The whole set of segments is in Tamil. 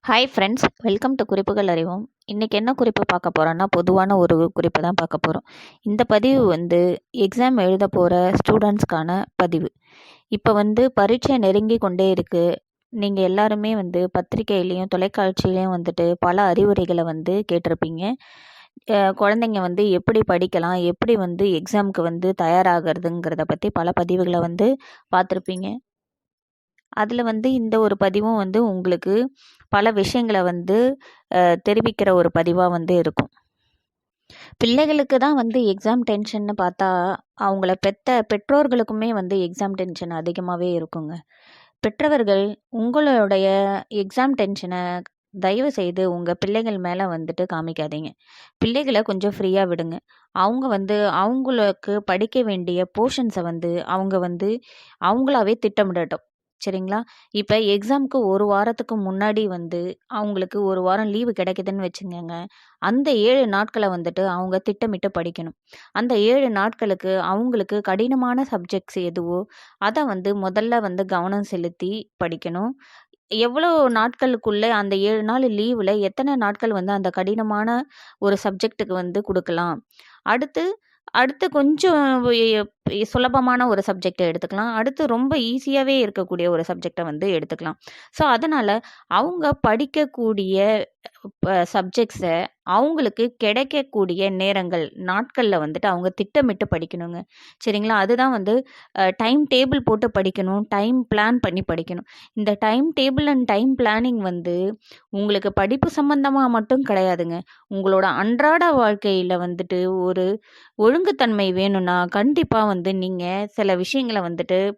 ஹாய் ஃப்ரெண்ட்ஸ், வெல்கம் டு குறிப்புகள் அறிவோம். இன்றைக்கி என்ன குறிப்பு பார்க்க போகிறோன்னா, பொதுவான ஒரு குறிப்பு தான் பார்க்க போகிறோம். இந்த பதிவு எக்ஸாம் எழுத போகிற ஸ்டூடெண்ட்ஸ்க்கான பதிவு. இப்போ பரீட்சை நெருங்கி கொண்டே இருக்குது. நீங்கள் எல்லாருமே பத்திரிக்கையிலையும் தொலைக்காட்சியிலையும் பல அறிவுரைகளை கேட்டிருப்பீங்க. குழந்தைங்க எப்படி படிக்கலாம், எப்படி எக்ஸாமுக்கு தயாராகிறதுங்கிறத பற்றி பல பதிவுகளை பார்த்துருப்பீங்க. அதில் இந்த ஒரு பதிவும் உங்களுக்கு பல விஷயங்களை தெரிவிக்கிற ஒரு பதிவாக இருக்கும். பிள்ளைகளுக்கு தான் எக்ஸாம் டென்ஷன்னு பார்த்தா, அவங்கள பெற்ற பெற்றோர்களுக்குமே எக்ஸாம் டென்ஷன் அதிகமாகவே இருக்குங்க. பெற்றவர்கள் உங்களுடைய எக்ஸாம் டென்ஷனை தயவு செய்து உங்கள் பிள்ளைகள் மேலே காமிக்காதீங்க. பிள்ளைகளை கொஞ்சம் ஃப்ரீயாக விடுங்க. அவங்க அவங்களுக்கு படிக்க வேண்டிய போர்ஷன்ஸை அவங்க அவங்களாவே திட்டமிடட்டும். சரிங்களா? இப்போ எக்ஸாமுக்கு ஒரு வாரத்துக்கு முன்னாடி அவங்களுக்கு ஒரு வாரம் லீவு கிடைக்குதுன்னு வச்சுக்கோங்க. அந்த 7 நாட்களை அவங்க திட்டமிட்டு படிக்கணும். அந்த 7 நாட்களுக்கு அவங்களுக்கு கடினமான சப்ஜெக்ட்ஸ் எதுவோ அதை முதல்ல கவனம் செலுத்தி படிக்கணும். எவ்வளோ நாட்களுக்குள்ளே அந்த 7 நாள் லீவில் எத்தனை நாட்கள் அந்த கடினமான ஒரு சப்ஜெக்ட்டுக்கு கொடுக்கலாம். அடுத்து கொஞ்சம் சுலபமான ஒரு சப்ஜெக்டை எடுத்துக்கலாம். அடுத்து ரொம்ப ஈஸியாகவே இருக்கக்கூடிய ஒரு சப்ஜெக்டை எடுத்துக்கலாம். ஸோ அதனால் அவங்க படிக்கக்கூடிய சப்ஜெக்ட்ஸை அவங்களுக்கு கிடைக்கக்கூடிய நேரங்கள், நாட்களில் அவங்க திட்டமிட்டு படிக்கணுங்க. சரிங்களா? அதுதான் டைம் டேபிள் போட்டு படிக்கணும். டைம் பிளான் பண்ணி படிக்கணும். இந்த time table and time planning உங்களுக்கு படிப்பு சம்பந்தமாக மட்டும் கிடையாதுங்க. உங்களோட அன்றாட வாழ்க்கையில் ஒரு ஒழுங்குத்தன்மை வேணும்னா கண்டிப்பாக நீங்கள் சில விஷயங்களை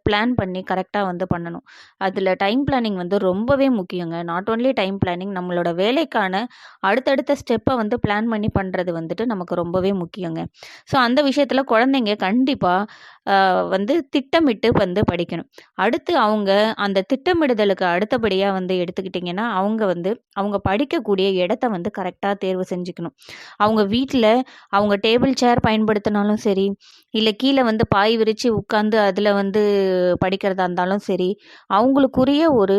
பிளான் பண்ணி கரெக்டாக பண்ணணும். அதில் டைம் பிளானிங் ரொம்பவே முக்கியங்க. நாட் ஓன்லி டைம் பிளானிங், நம்மளோட வேலைக்கான அடுத்தடுத்த ஸ்டெப்பை பிளான் பண்ணி பண்ணுறது நமக்கு ரொம்பவே முக்கியங்க. ஸோ அந்த விஷயத்தில் குழந்தைங்க கண்டிப்பாக திட்டமிட்டு படிக்கணும். அடுத்து அவங்க அந்த திட்டமிடுதலுக்கு அடுத்தபடியாக எடுத்துக்கிட்டிங்கன்னா, அவங்க படிக்கக்கூடிய இடத்த கரெக்டாக தேர்வு செஞ்சுக்கணும். அவங்க வீட்டில் அவங்க டேபிள் சேர் பயன்படுத்தினாலும் சரி, இல்லை கீழே பாய் விரித்து உட்காந்து அதில் படிக்கிறதா இருந்தாலும் சரி, அவங்களுக்குரிய ஒரு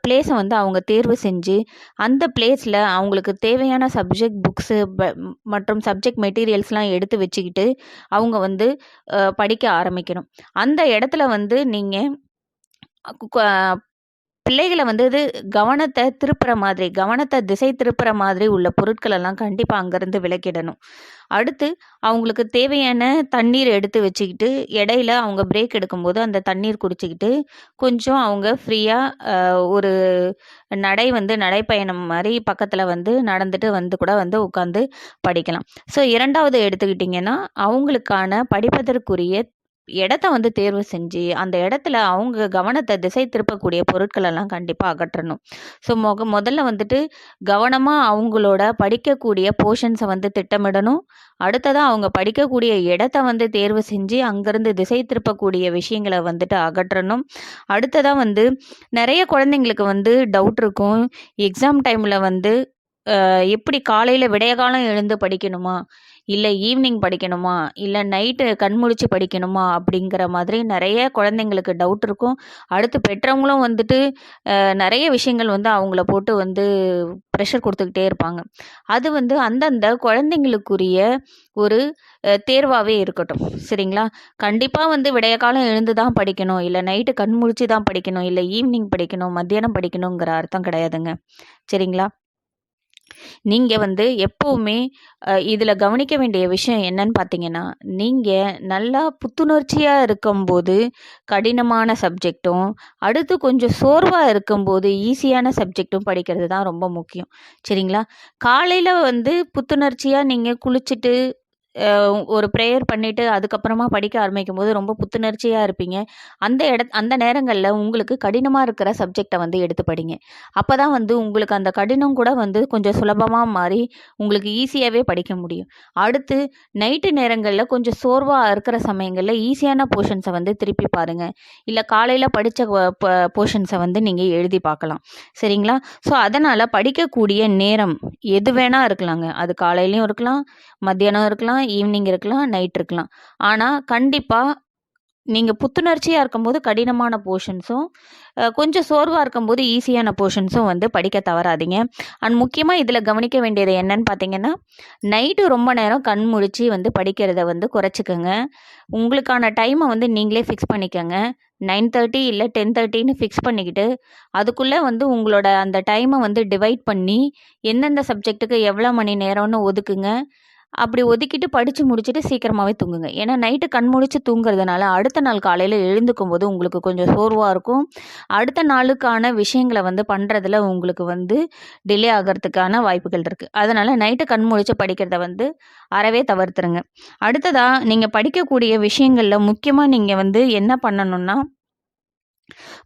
பிளேஸை அவங்க தேர்வு செஞ்சு அந்த பிளேஸில் அவங்களுக்கு தேவையான சப்ஜெக்ட் புக்ஸு மற்றும் சப்ஜெக்ட் மெட்டீரியல்ஸ்லாம் எடுத்து வச்சுக்கிட்டு அவங்க படிக்க ஆரம்பிக்கணும். அந்த இடத்துல நீங்கள் பிள்ளைகளை கவனத்தை திசை திருப்புற மாதிரி உள்ள பொருட்களெல்லாம் கண்டிப்பாக அங்கேருந்து விலக்கிடணும். அடுத்து அவங்களுக்கு தேவையான தண்ணீர் எடுத்து வச்சுக்கிட்டு இடையில அவங்க பிரேக் எடுக்கும்போது அந்த தண்ணீர் குடிச்சிக்கிட்டு கொஞ்சம் அவங்க ஃப்ரீயாக ஒரு நடைப்பயணம் மாதிரி பக்கத்தில் நடந்துட்டு கூட உட்காந்து படிக்கலாம். ஸோ 2வது எடுத்துக்கிட்டிங்கன்னா, அவங்களுக்கான படிப்பதற்குரிய இடத்த தேர்வு செஞ்சு அந்த இடத்துல அவங்க கவனத்தை திசை திருப்பக்கூடிய பொருட்களெல்லாம் கண்டிப்பாக அகற்றணும். ஸோ முதல்ல கவனமாக அவங்களோட படிக்கக்கூடிய போர்ஷன்ஸை திட்டமிடணும். அடுத்ததாக அவங்க படிக்கக்கூடிய இடத்த தேர்வு செஞ்சு அங்கேருந்து திசை திருப்பக்கூடிய விஷயங்களை அகற்றணும். அடுத்ததாக நிறைய குழந்தைங்களுக்கு டவுட் இருக்கும். எக்ஸாம் டைமில் எப்படி காலையில் விடியகாலம் எழுந்து படிக்கணுமா, இல்லை ஈவினிங் படிக்கணுமா, இல்லை நைட்டு கண்முழிச்சு படிக்கணுமா அப்படிங்கிற மாதிரி நிறைய குழந்தைங்களுக்கு டவுட் இருக்கும். அடுத்து பெற்றவங்களும் நிறைய விஷயங்கள் அவங்கள போட்டு ப்ரெஷர் கொடுத்துக்கிட்டே இருப்பாங்க. அது அந்தந்த குழந்தைங்களுக்குரிய ஒரு தேர்வாகவே இருக்கட்டும். சரிங்களா? கண்டிப்பாக விடிய காலம் எழுந்து தான் படிக்கணும், இல்லை நைட்டு கண்முழிச்சு தான் படிக்கணும், இல்லை ஈவினிங் படிக்கணும், மத்தியானம் படிக்கணுங்கிற அர்த்தம் கிடையாதுங்க. சரிங்களா? நீங்கள் எப்போவுமே இதில் கவனிக்க வேண்டிய விஷயம் என்னன்னு பார்த்தீங்கன்னா, நீங்கள் நல்லா புத்துணர்ச்சியாக இருக்கும்போது கடினமான சப்ஜெக்டும், அடுத்து கொஞ்சம் சோர்வாக இருக்கும்போது ஈஸியான சப்ஜெக்டும் படிக்கிறது தான் ரொம்ப முக்கியம். சரிங்களா? காலையில் புத்துணர்ச்சியாக நீங்கள் குளிச்சுட்டு ஒரு ப்ரேயர் பண்ணிவிட்டு அதுக்கப்புறமா படிக்க ஆரம்பிக்கும் போது ரொம்ப புத்துணர்ச்சியாக இருப்பீங்க. அந்த நேரங்களில் உங்களுக்கு கடினமாக இருக்கிற சப்ஜெக்டை எடுத்து படிங்க. அப்போ தான் உங்களுக்கு அந்த கடினம் கூட கொஞ்சம் சுலபமாக மாறி உங்களுக்கு ஈஸியாகவே படிக்க முடியும். அடுத்து நைட்டு நேரங்களில் கொஞ்சம் சோர்வாக இருக்கிற சமயங்களில் ஈஸியான போர்ஷன்ஸை திருப்பி பாருங்கள். இல்லை காலையில் படித்த போர்ஷன்ஸை நீங்கள் எழுதி பார்க்கலாம். சரிங்களா? ஸோ அதனால் படிக்கக்கூடிய நேரம் எது வேணால் இருக்கலாங்க. அது காலையிலையும் இருக்கலாம், மத்தியானம் இருக்கலாம், ஈவினிங் இருக்கலாம், நைட் இருக்கலாம். ஆனால் கண்டிப்பாக நீங்கள் புத்துணர்ச்சியாக இருக்கும்போது கடினமான போர்ஷன்ஸும், கொஞ்சம் சோர்வாக இருக்கும்போது ஈஸியான போர்ஷன்ஸும் வந்து படிக்க தவறாதீங்க. அண்ட் முக்கியமாக இதில் கவனிக்க வேண்டியது என்னன்னு பார்த்தீங்கன்னா, நைட்டு ரொம்ப நேரம் கண் முழிச்சு வந்து படிக்கிறத வந்து குறைச்சிக்கோங்க. உங்களுக்கான டைமை வந்து நீங்களே ஃபிக்ஸ் பண்ணிக்கோங்க. 9:30 இல்லை 10:30ன்னு ஃபிக்ஸ் பண்ணிக்கிட்டு, அதுக்குள்ளே வந்து உங்களோட அந்த டைமை வந்து டிவைட் பண்ணி எந்தெந்த சப்ஜெக்ட்டுக்கு எவ்வளோ மணி நேரம்னு ஒதுக்குங்க. அப்படி ஒதுக்கிட்டு படித்து முடிச்சுட்டு சீக்கிரமாகவே தூங்குங்க. ஏன்னா நைட்டு கண் முழிச்சு தூங்குறதுனால அடுத்த நாள் காலையில் எழுந்துக்கும் போது உங்களுக்கு கொஞ்சம் சோர்வாக இருக்கும். அடுத்த நாளுக்கான விஷயங்களை வந்து பண்ணுறதுல உங்களுக்கு வந்து டிலே ஆகிறதுக்கான வாய்ப்புகள் இருக்குது. அதனால் நைட்டு கண் முழிச்சு படிக்கிறத வந்து அறவே தவிர்த்துருங்க. அடுத்ததாக நீங்கள் படிக்கக்கூடிய விஷயங்களில் முக்கியமாக நீங்கள் வந்து என்ன பண்ணணும்னா,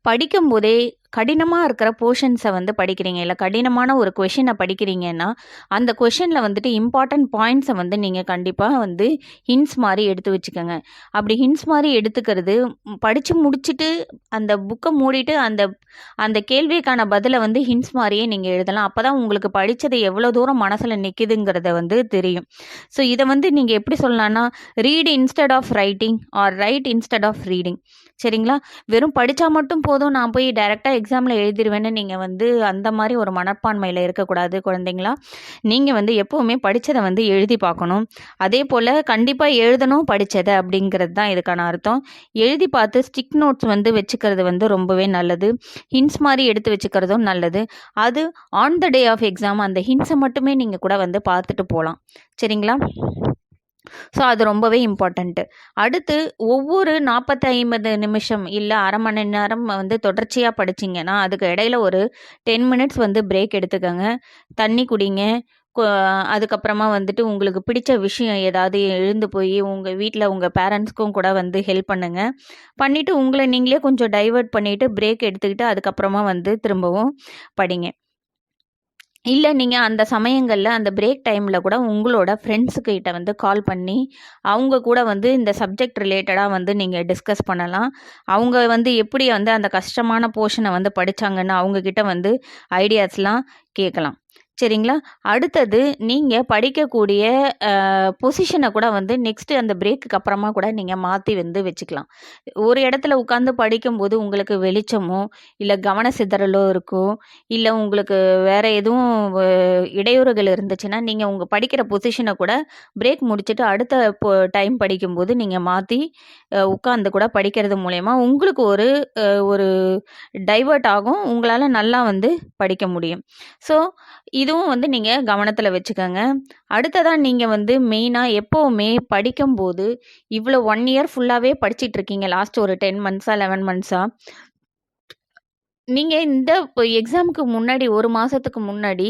படிக்கும்போதே கடினமாக இருக்கிற போர்ஷன்ஸை வந்து படிக்கிறீங்க, இல்லை கடினமான ஒரு கொஷினை படிக்கிறீங்கன்னா, அந்த கொஷினில் வந்துட்டு இம்பார்ட்டன்ட் பாயிண்ட்ஸை வந்து நீங்கள் கண்டிப்பாக வந்து ஹிண்ட்ஸ் மாதிரி எடுத்து வச்சுக்கோங்க. அப்படி ஹிண்ட்ஸ் மாதிரி எடுத்துக்கிறது படித்து முடிச்சுட்டு அந்த புக்கை மூடிட்டு அந்த அந்த கேள்விக்கான பதிலை வந்து ஹிண்ட்ஸ் மாதிரியே நீங்கள் எழுதலாம். அப்போ தான் உங்களுக்கு படித்தது எவ்வளோ தூரம் மனசில் நிற்கிதுங்கிறத வந்து தெரியும். ஸோ இதை வந்து நீங்கள் எப்படி சொல்லலாம்னா, read instead of writing or write instead of reading. சரிங்களா? வெறும் படித்தா மட்டும் போதும், நான் போய் டைரெக்டாக எக்ஸாமில் எழுதிடுவேன்னு நீங்கள் வந்து அந்த மாதிரி ஒரு மனப்பான்மையில் இருக்கக்கூடாது குழந்தைங்களா. நீங்கள் வந்து எப்போவுமே படித்ததை வந்து எழுதி பார்க்கணும். அதே போல் கண்டிப்பாக எழுதணும் படித்ததை அப்படிங்கிறது தான் இதுக்கான அர்த்தம். எழுதி பார்த்து ஸ்டிக் நோட்ஸ் வந்து வச்சுக்கிறது வந்து ரொம்பவே நல்லது. ஹிண்ட்ஸ் மாதிரி எடுத்து வச்சுக்கிறதும் நல்லது. அது on the day of exam அந்த ஹிண்ட்ஸை மட்டுமே நீங்கள் கூட வந்து பார்த்துட்டு போகலாம். சரிங்களா? ஸோ அது ரொம்பவே இம்பார்ட்டண்ட்டு. அடுத்து ஒவ்வொரு 45 நிமிஷம் இல்லை அரை மணி நேரம் வந்து தொடர்ச்சியாக படிச்சிங்கன்னா, அதுக்கு இடையில ஒரு 10 மினிட்ஸ் வந்து பிரேக் எடுத்துக்கோங்க. தண்ணி குடிங்க. கொ அதுக்கப்புறமா வந்துட்டு உங்களுக்கு பிடிச்ச விஷயம் ஏதாவது எழுந்து போய் உங்கள் வீட்டில் உங்கள் பேரண்ட்ஸ்க்கும் கூட வந்து ஹெல்ப் பண்ணுங்கள். பண்ணிவிட்டு உங்களை நீங்களே கொஞ்சம் டைவர்ட் பண்ணிவிட்டு பிரேக் எடுத்துக்கிட்டு அதுக்கப்புறமா வந்து திரும்பவும் படிங்க. இல்லை நீங்கள் அந்த சமயங்களில் அந்த பிரேக் டைமில் கூட உங்களோட ஃப்ரெண்ட்ஸுக்கிட்ட வந்து கால் பண்ணி அவங்க கூட வந்து இந்த சப்ஜெக்ட் ரிலேட்டடாக வந்து நீங்கள் டிஸ்கஸ் பண்ணலாம். அவங்க வந்து எப்படி வந்து அந்த கஷ்டமான போர்ஷனை வந்து படித்தாங்கன்னு அவங்கக்கிட்ட வந்து ஐடியாஸ்லாம் கேட்கலாம். சரிங்களா? அடுத்தது நீங்கள் படிக்கக்கூடிய பொசிஷனை கூட வந்து நெக்ஸ்ட்டு அந்த பிரேக்குக்கு அப்புறமா கூட நீங்கள் மாற்றி வந்து வச்சுக்கலாம். ஒரு இடத்துல உட்காந்து படிக்கும்போது உங்களுக்கு வெளிச்சமோ இல்லை கவன சிதறலோ இருக்கும், இல்லை உங்களுக்கு வேறு எதுவும் இடையூறுகள் இருந்துச்சுன்னா நீங்கள் உங்கள் படிக்கிற பொசிஷனை கூட பிரேக் முடிச்சுட்டு அடுத்த டைம் படிக்கும்போது நீங்கள் மாற்றி உட்காந்து கூட படிக்கிறது மூலயமா உங்களுக்கு ஒரு ஒரு டைவர்ட் ஆகும். உங்களால் நல்லா வந்து படிக்க முடியும். ஸோ இதுவும் வந்து நீங்கள் கவனத்தில் வச்சுக்கோங்க. அடுத்ததாக நீங்கள் வந்து மெயினாக எப்போவுமே படிக்கும்போது இவ்வளோ 1 இயர் ஃபுல்லாகவே படிச்சுட்டு இருக்கீங்க, லாஸ்ட் ஒரு 10 மந்த்ஸாக 11 மந்த்ஸாக. நீங்கள் இந்த எக்ஸாமுக்கு முன்னாடி 1 மாதத்துக்கு முன்னாடி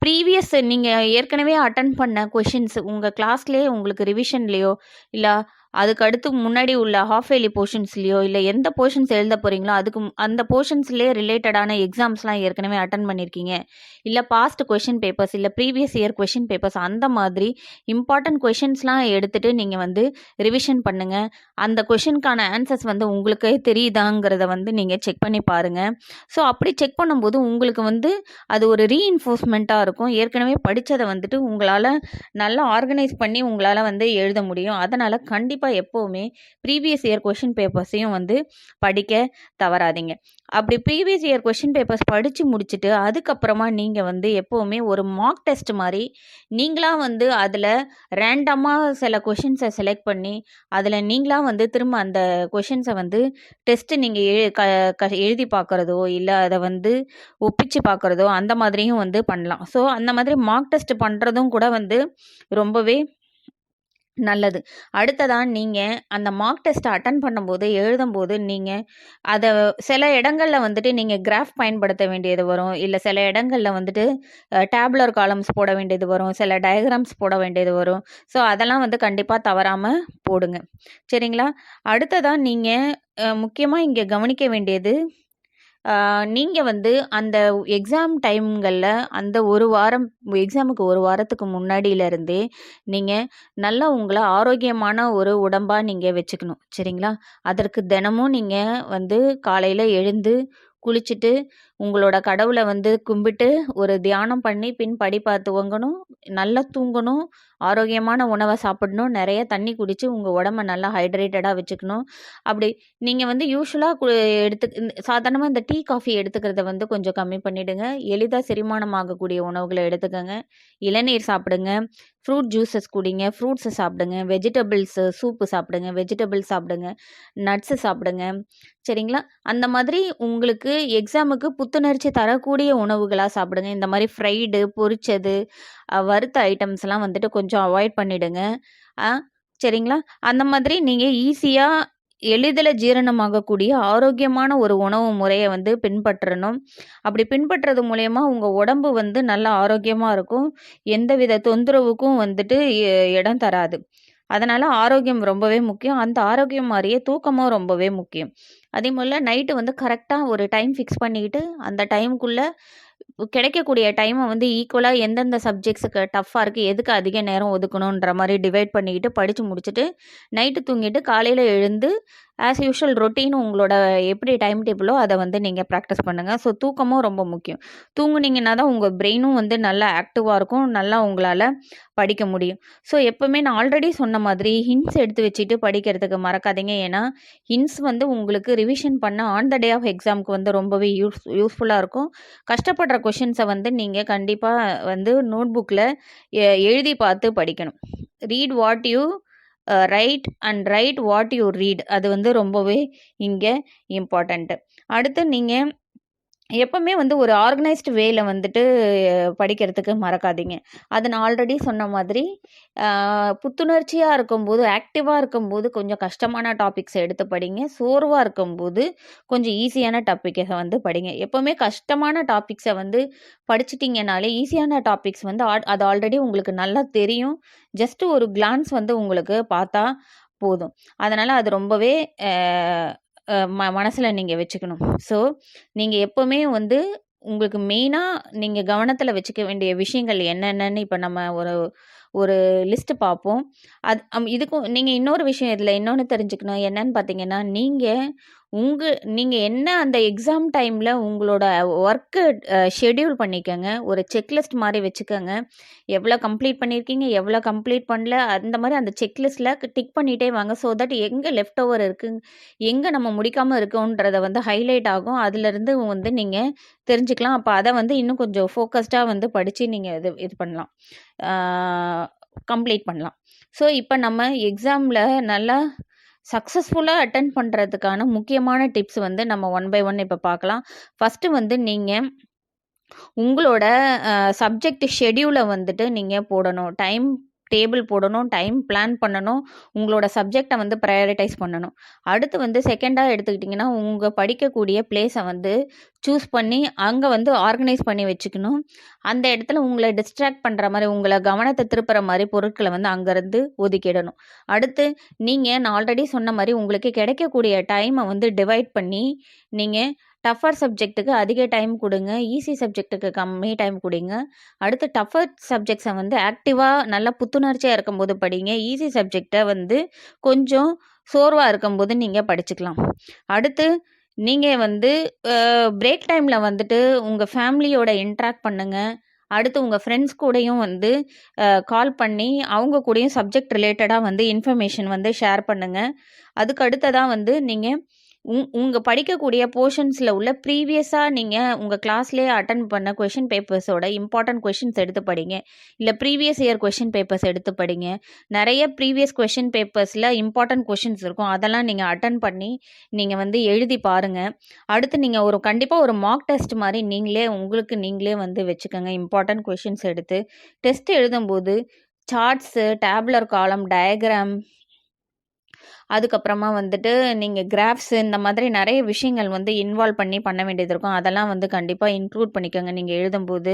ப்ரீவியஸ் நீங்கள் ஏற்கனவே அட்டன் பண்ண கொஷின்ஸ் உங்கள் கிளாஸ்லேயே உங்களுக்கு ரிவிஷன்லேயோ இல்லை அதுக்கு அடுத்து முன்னாடி உள்ள ஹாஃப் இயர்லி போர்ஷன்ஸ்லேயோ இல்லை எந்த போர்ஷன்ஸ் எழுத போகிறீங்களோ அதுக்கு அந்த போர்ஷன்ஸ்லேயே ரிலேட்டடான எக்ஸாம்ஸ்லாம் ஏற்கனவே அட்டன் பண்ணியிருக்கீங்க, இல்லை பாஸ்ட் கொஷின் பேப்பர்ஸ் இல்லை ப்ரீவியஸ் இயர் கொஷின் பேப்பர்ஸ் அந்த மாதிரி இம்பார்ட்டன்ட் கொஷின்ஸ்லாம் எடுத்துகிட்டு நீங்கள் வந்து ரிவிஷன் பண்ணுங்கள். அந்த கொஷினுக்கான ஆன்சர்ஸ் வந்து உங்களுக்கே தெரியுதாங்கிறத வந்து நீங்கள் செக் பண்ணி பாருங்கள். ஸோ அப்படி செக் பண்ணும்போது உங்களுக்கு வந்து அது ஒரு ரீஇன்ஃபோர்ஸ்மெண்ட்டாக இருக்கும். ஏற்கனவே படித்ததை வந்துட்டு உங்களால் நல்லா ஆர்கனைஸ் பண்ணி உங்களால் வந்து எழுத முடியும். அதனால் கண்டிப்பாக எப்போவுமே ப்ரீவியஸ் இயர் கொஷின் பேப்பர்ஸையும் வந்து படிக்க தவறாதீங்க. அப்படி ப்ரீவியஸ் இயர் கொஷின் பேப்பர்ஸ் படித்து முடிச்சுட்டு அதுக்கப்புறமா நீங்கள் வந்து எப்போவுமே ஒரு மார்க் டெஸ்ட் மாதிரி நீங்களாக வந்து அதில் ரேண்டமாக சில கொஷின்ஸை செலக்ட் பண்ணி அதில் நீங்களாக வந்து திரும்ப அந்த கொஷின்ஸை வந்து டெஸ்ட்டு நீங்கள் எழுதி பார்க்குறதோ இல்லை அதை வந்து ஒப்பிச்சு பார்க்குறதோ அந்த மாதிரியும் வந்து பண்ணலாம். ஸோ அந்த மாதிரி மார்க் டெஸ்ட் பண்ணுறதும் கூட வந்து ரொம்பவே நல்லது. அடுத்ததாக நீங்கள் அந்த மார்க் டெஸ்ட்டை அட்டன் பண்ணும்போது எழுதும்போது நீங்கள் அதை சில இடங்களில் வந்துட்டு நீங்கள் கிராஃப் பயன்படுத்த வேண்டியது வரும், இல்லை சில இடங்களில் வந்துட்டு டேபுலர் காலம்ஸ் போட வேண்டியது வரும், சில டயக்ராம்ஸ் போட வேண்டியது வரும். ஸோ அதெல்லாம் வந்து கண்டிப்பாக தவறாமல் போடுங்க. சரிங்களா? அடுத்ததாக நீங்கள் முக்கியமாக இங்கே கவனிக்க வேண்டியது, நீங்கள் வந்து அந்த எக்ஸாம் டைம்களில் அந்த ஒரு வாரம் எக்ஸாமுக்கு ஒரு வாரத்துக்கு முன்னாடியிலேருந்தே நீங்கள் நல்லா உங்களை ஆரோக்கியமான ஒரு உடம்பாக நீங்கள் வச்சுக்கணும். சரிங்களா? அதற்கு தினமும் நீங்கள் வந்து காலையில் எழுந்து குளிச்சுட்டு உங்களோட கடவுளை வந்து கும்பிட்டு ஒரு தியானம் பண்ணி பின் படிப்பை துவங்கணும். நல்லா தூங்கணும், ஆரோக்கியமான உணவை சாப்பிடணும், நிறைய தண்ணி குடித்து உங்கள் உடம்ப நல்லா ஹைட்ரேட்டடாக வச்சுக்கணும். அப்படி நீங்கள் வந்து யூஸ்வலாக சாதாரணமாக இந்த டீ காஃபி எடுத்துக்கிறத வந்து கொஞ்சம் கம்மி பண்ணிவிடுங்க. எளிதாக செரிமானம் ஆகக்கூடிய உணவுகளை எடுத்துக்கோங்க. இளநீர் சாப்பிடுங்க, ஃப்ரூட் ஜூஸஸ் குடிங்க, ஃப்ரூட்ஸை சாப்பிடுங்க, வெஜிடபிள்ஸு சூப்பு சாப்பிடுங்க, வெஜிடபிள்ஸ் சாப்பிடுங்க, நட்ஸு சாப்பிடுங்க. சரிங்களா? அந்த மாதிரி உங்களுக்கு எக்ஸாமுக்கு புத்துணர்ச்சி தரக்கூடிய உணவுகளாக சாப்பிடுங்க. இந்த மாதிரி ஃப்ரைடு, பொரிச்சது, வறுத்த ஐட்டம்ஸ்லாம் வந்துட்டு கொஞ்சம் அவாய்ட் பண்ணிவிடுங்க. சரிங்களா? அந்த மாதிரி நீங்கள் ஈஸியாக எளிதில் ஜீரணமாகக்கூடிய ஆரோக்கியமான ஒரு உணவு முறையை வந்து பின்பற்றணும். அப்படி பின்பற்றுறது மூலயமா உங்கள் உடம்பு வந்து நல்லா ஆரோக்கியமாக இருக்கும். எந்தவித தொந்தரவுக்கும் வந்துட்டு இடம் தராது. அதனால் ஆரோக்கியம் ரொம்பவே முக்கியம். அந்த ஆரோக்கியம் மாதிரியே தூக்கமும் ரொம்பவே முக்கியம். அதே போல் நைட்டு வந்து கரெக்டாக ஒரு டைம் ஃபிக்ஸ் பண்ணிக்கிட்டு அந்த டைமுக்குள்ளே கிடைக்கக்கூடிய டைமை வந்து ஈக்குவலாக எந்தெந்த சப்ஜெக்ட்ஸுக்கு டஃப்பாக இருக்குது, எதுக்கு அதிக நேரம் ஒதுக்கணுன்ற மாதிரி டிவைட் பண்ணிக்கிட்டு படித்து முடிச்சுட்டு நைட்டு தூங்கிட்டு காலையில் எழுந்து ஆஸ் யூஷுவல் ரொட்டீன் உங்களோட எப்படி டைம் டேபிளோ அதை வந்து நீங்கள் ப்ராக்டிஸ் பண்ணுங்கள். ஸோ தூக்கமும் ரொம்ப முக்கியம். தூங்குனீங்கன்னா தான் உங்கள் பிரெயினும் வந்து நல்லா ஆக்டிவாக இருக்கும், நல்லா உங்களால் படிக்க முடியும். ஸோ எப்போவுமே நான் ஆல்ரெடி சொன்ன மாதிரி ஹிண்ட்ஸ் எடுத்து வச்சுட்டு படிக்கிறதுக்கு மறக்காதீங்க. ஏன்னா ஹிண்ட்ஸ் வந்து உங்களுக்கு ரிவிஷன் பண்ண ஆன் த டே ஆஃப் எக்ஸாமுக்கு வந்து ரொம்பவே யூஸ்ஃபுல்லாக இருக்கும். கஷ்டப்படுற கொஷின்ஸை வந்து நீங்கள் கண்டிப்பாக வந்து நோட் புக்கில் எழுதி பார்த்து படிக்கணும். Read what you right and right what you read, அது வந்து ரொம்பவே இங்கே இம்பார்ட்டண்ட்டு. அடுத்து நீங்கள் எப்போவுமே வந்து ஒரு ஆர்கனைஸ்டு வேல வந்துட்டு படிக்கிறதுக்கு மறக்காதீங்க. அது நான் ஆல்ரெடி சொன்ன மாதிரி புத்துணர்ச்சியாக இருக்கும்போது, ஆக்டிவாக இருக்கும்போது கொஞ்சம் கஷ்டமான டாபிக்ஸை எடுத்து படிங்க. சோர்வாக இருக்கும்போது கொஞ்சம் ஈஸியான டாப்பிக்கை வந்து படிங்க. எப்போவுமே கஷ்டமான டாபிக்ஸை வந்து படிச்சிட்டிங்கனாலே ஈஸியான டாபிக்ஸ் வந்து அது ஆல்ரெடி உங்களுக்கு நல்லா தெரியும். ஜஸ்ட்டு ஒரு கிளான்ஸ் வந்து உங்களுக்கு பார்த்தா போதும். அதனால் அது ரொம்பவே மனசில் நீங்கள் வச்சுக்கணும். ஸோ நீங்கள் எப்போவுமே வந்து உங்களுக்கு மெயினாக நீங்கள் கவனத்தில் வச்சுக்க வேண்டிய விஷயங்கள் என்னென்னன்னு இப்போ நம்ம ஒரு லிஸ்ட்டு பார்ப்போம். இதுக்கும் நீங்கள் இன்னொரு விஷயம் இதில் இன்னொன்று தெரிஞ்சுக்கணும். என்னன்னு பார்த்தீங்கன்னா, நீங்கள் என்ன அந்த எக்ஸாம் டைமில் உங்களோட ஒர்க்கு ஷெட்யூல் பண்ணிக்கோங்க. ஒரு செக்லிஸ்ட் மாதிரி வச்சுக்கோங்க. எவ்வளோ கம்ப்ளீட் பண்ணியிருக்கீங்க, எவ்வளோ கம்ப்ளீட் பண்ணல, அந்த மாதிரி அந்த செக்லிஸ்ட்டில் டிக் பண்ணிகிட்டே வாங்க. ஸோ தட் எங்கே லெஃப்ட் ஓவர் இருக்குது, எங்கே நம்ம முடிக்காமல் இருக்கோன்றதை வந்து ஹைலைட் ஆகும். அதிலிருந்து வந்து நீங்கள் தெரிஞ்சுக்கலாம். அப்போ அதை வந்து இன்னும் கொஞ்சம் ஃபோக்கஸ்டாக வந்து படித்து நீங்கள் இது பண்ணலாம், கம்ப்ளீட் பண்ணலாம். ஸோ இப்போ நம்ம எக்ஸாமில் நல்லா சக்ஸஸ்ஃபுல்லாக அட்டெண்ட் பண்ணுறதுக்கான முக்கியமான டிப்ஸ் வந்து நம்ம ஒன் பை ஒன் இப்போ பார்க்கலாம். ஃபஸ்ட்டு வந்து நீங்கள் உங்களோட சப்ஜெக்ட் ஷெட்யூலை வந்துட்டு நீங்கள் போடணும். டைம் டேபிள் போடணும், டைம் பிளான் பண்ணணும், உங்களோட சப்ஜெக்டை வந்து ப்ரையாரிட்டைஸ் பண்ணணும். அடுத்து வந்து செகண்டாக எடுத்துக்கிட்டிங்கன்னா, உங்கள் படிக்கக்கூடிய பிளேஸை வந்து சூஸ் பண்ணி அங்கே வந்து ஆர்கனைஸ் பண்ணி வச்சுக்கணும். அந்த இடத்துல உங்களை டிஸ்ட்ராக்ட் பண்ணுற மாதிரி, உங்களை கவனத்தை திருப்புற மாதிரி பொருட்களை வந்து அங்கேருந்து ஒதுக்கிடணும். அடுத்து நான் ஆல்ரெடி சொன்ன மாதிரி உங்களுக்கு கிடைக்கக்கூடிய டைமை வந்து டிவைட் பண்ணி நீங்கள் டஃபர் சப்ஜெக்ட்டுக்கு அதிக டைம் கொடுங்க, ஈஸி சப்ஜெக்ட்டுக்கு கம்மி டைம் கொடுங்க. அடுத்து டஃபர் சப்ஜெக்ட்ஸை வந்து ஆக்டிவாக நல்லா புத்துணர்ச்சியாக இருக்கும்போது படிங்க. ஈஸி சப்ஜெக்டை வந்து கொஞ்சம் சோர்வாக இருக்கும்போது நீங்கள் படிச்சுக்கலாம். அடுத்து நீங்கள் வந்து பிரேக் டைமில் வந்துட்டு உங்கள் ஃபேமிலியோட இன்ட்ராக்ட் பண்ணுங்கள். அடுத்து உங்கள் ஃப்ரெண்ட்ஸ் கூடயும் வந்து கால் பண்ணி அவங்க கூடயும் சப்ஜெக்ட் ரிலேட்டடாக வந்து இன்ஃபர்மேஷன் வந்து ஷேர் பண்ணுங்கள். அதுக்கு அடுத்ததாக வந்து நீங்கள் உங்கள் படிக்கக்கூடிய போர்ஷன்ஸில் உள்ள ப்ரீவியஸாக நீங்கள் உங்கள் கிளாஸ்லேயே அட்டன் பண்ண கொஷின் பேப்பர்ஸோட இம்பார்ட்டன்ட் கொஷின்ஸ் எடுத்து படிங்க. இல்லை ப்ரீவியஸ் இயர் கொஷின் பேப்பர்ஸ் எடுத்து படிங்க. நிறைய ப்ரீவியஸ் கொஷின் பேப்பர்ஸில் இம்பார்ட்டன்ட் கொஷின்ஸ் இருக்கும். அதெல்லாம் நீங்கள் அட்டன் பண்ணி நீங்கள் வந்து எழுதி பாருங்கள். அடுத்து நீங்கள் கண்டிப்பாக ஒரு மார்க் டெஸ்ட் மாதிரி நீங்களே வந்து வச்சுக்கோங்க. இம்பார்ட்டன்ட் கொஷின்ஸ் எடுத்து டெஸ்ட் எழுதும்போது சார்ட்ஸு, டேபுலர் காலம், டயக்ராம், அதுக்கப்புறமா வந்துட்டு நீங்கள் கிராஃப்ஸு, இந்த மாதிரி நிறைய விஷயங்கள் வந்து இன்வால்வ் பண்ண வேண்டியது இருக்கும். அதெல்லாம் வந்து கண்டிப்பாக இன்க்ளூட் பண்ணிக்கோங்க நீங்கள் எழுதும்போது.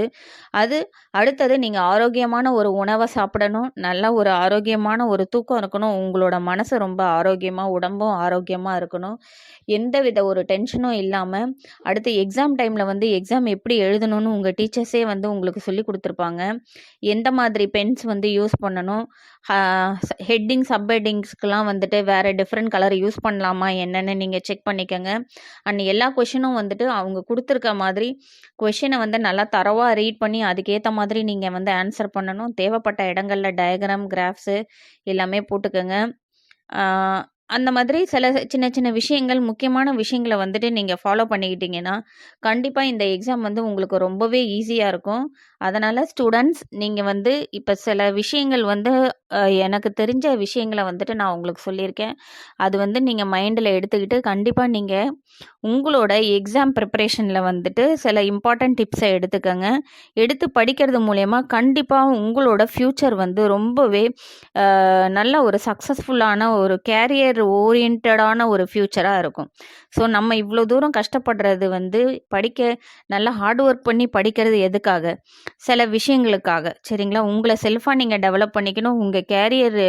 அடுத்தது நீங்கள் ஆரோக்கியமான ஒரு உணவை சாப்பிடணும். நல்லா ஒரு ஆரோக்கியமான ஒரு தூக்கம் இருக்கணும். உங்களோட மனசு ரொம்ப ஆரோக்கியமாக, உடம்பும் ஆரோக்கியமாக இருக்கணும். எந்தவித ஒரு டென்ஷனும் இல்லாமல். அடுத்து எக்ஸாம் டைமில் வந்து எக்ஸாம் எப்படி எழுதணும்னு உங்கள் டீச்சர்ஸே வந்து உங்களுக்கு சொல்லி கொடுத்துருப்பாங்க. எந்த மாதிரி பென்ஸ் வந்து யூஸ் பண்ணணும், ஹெட்டிங் சப் ஹெட்டிங்ஸ்க்கெலாம் வந்துட்டு வேறு வேறு டிஃப்ரெண்ட் கலர் யூஸ் பண்ணலாமா என்னென்னு நீங்கள் செக் பண்ணிக்கோங்க. அண்ட் எல்லா கொஷினும் வந்துட்டு அவங்க கொடுத்துருக்க மாதிரி கொஷினை வந்து நல்லா தரவாக ரீட் பண்ணி அதுக்கேற்ற மாதிரி நீங்கள் வந்து ஆன்சர் பண்ணணும். தேவைப்பட்ட இடங்களில் டயக்ராம், கிராஃப்ஸு எல்லாமே போட்டுக்கோங்க. அந்த மாதிரி சில சின்ன சின்ன விஷயங்கள், முக்கியமான விஷயங்களை வந்துட்டு நீங்கள் ஃபாலோ பண்ணிக்கிட்டீங்கன்னா கண்டிப்பாக இந்த எக்ஸாம் வந்து உங்களுக்கு ரொம்பவே ஈஸியாக இருக்கும். அதனால் ஸ்டூடெண்ட்ஸ் நீங்கள் வந்து இப்போ சில விஷயங்கள் வந்து எனக்கு தெரிஞ்ச விஷயங்களை வந்துட்டு நான் உங்களுக்கு சொல்லியிருக்கேன். அது வந்து நீங்கள் மைண்டில் எடுத்துக்கிட்டு கண்டிப்பாக நீங்கள் உங்களோட எக்ஸாம் ப்ரிப்பரேஷனில் வந்துட்டு சில இம்பார்ட்டன்ட் டிப்ஸை எடுத்துக்கோங்க. எடுத்து படிக்கிறது மூலயமா கண்டிப்பாக உங்களோட ஃப்யூச்சர் வந்து ரொம்பவே நல்ல ஒரு சக்ஸஸ்ஃபுல்லான ஒரு கேரியர் ஓரியன்டான ஒரு ஃப்யூச்சராக இருக்கும். ஸோ நம்ம இவ்வளோ தூரம் கஷ்டப்படுறது வந்து நல்லா ஹார்ட் ஒர்க் பண்ணி படிக்கிறது எதுக்காக? சில விஷயங்களுக்காக. சரிங்களா? உங்களை செல்ஃபாக நீங்கள் டெவலப் பண்ணிக்கணும். உங்கள் கேரியர்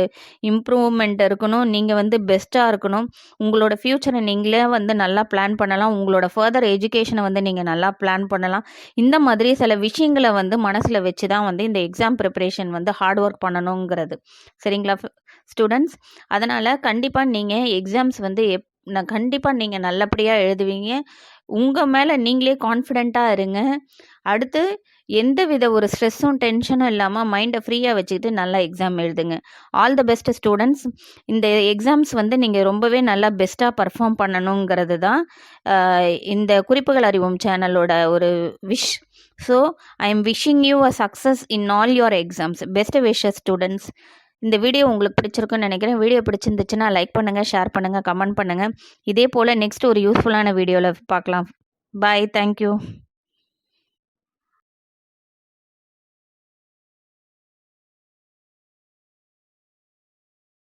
இம்ப்ரூவ்மெண்ட் இருக்கணும். நீங்கள் வந்து பெஸ்ட்டாக இருக்கணும். உங்களோட ஃப்யூச்சரை நீங்களே வந்து நல்லா பிளான் பண்ணலாம். உங்களோட ஃபர்தர் எஜுகேஷனை வந்து நீங்கள் நல்லா பிளான் பண்ணலாம். இந்த மாதிரி சில விஷயங்களை வந்து மனசில் வச்சு தான் வந்து இந்த எக்ஸாம் ப்ரிப்பரேஷன் வந்து ஹார்ட் ஒர்க் பண்ணணுங்கிறது. சரிங்களா ஸ்டூடெண்ட்ஸ்? அதனால் கண்டிப்பாக நீங்கள் எக்ஸாம்ஸ் வந்து கண்டிப்பாக நீங்கள் நல்லபடியாக எழுதுவீங்க. உங்கள் மேலே நீங்களே கான்ஃபிடெண்ட்டாக இருங்க. அடுத்து எந்தவித ஒரு ஸ்ட்ரெஸ்ஸும் டென்ஷனும் இல்லாமல் மைண்டை ஃப்ரீயாக வச்சுக்கிட்டு நல்லா எக்ஸாம் எழுதுங்க. All the best students. இந்த எக்ஸாம்ஸ் வந்து நீங்கள் ரொம்பவே நல்லா பெஸ்ட்டாக பர்ஃபார்ம் பண்ணணுங்கிறது தான் இந்த குறிப்புகள் அறிவோம் சேனலோட ஒரு wish. So I am wishing you a success in all your exams. Best wishes students. இந்த வீடியோ உங்களுக்கு பிடிச்சிருக்குன்னு நினைக்கிறேன். வீடியோ பிடிச்சிருந்துச்சுன்னா லைக் பண்ணுங்கள், ஷேர் பண்ணுங்கள், கமெண்ட் பண்ணுங்கள். இதே போல் நெக்ஸ்ட் ஒரு யூஸ்ஃபுல்லான வீடியோவில் பார்க்கலாம். பாய். தேங்க்யூ.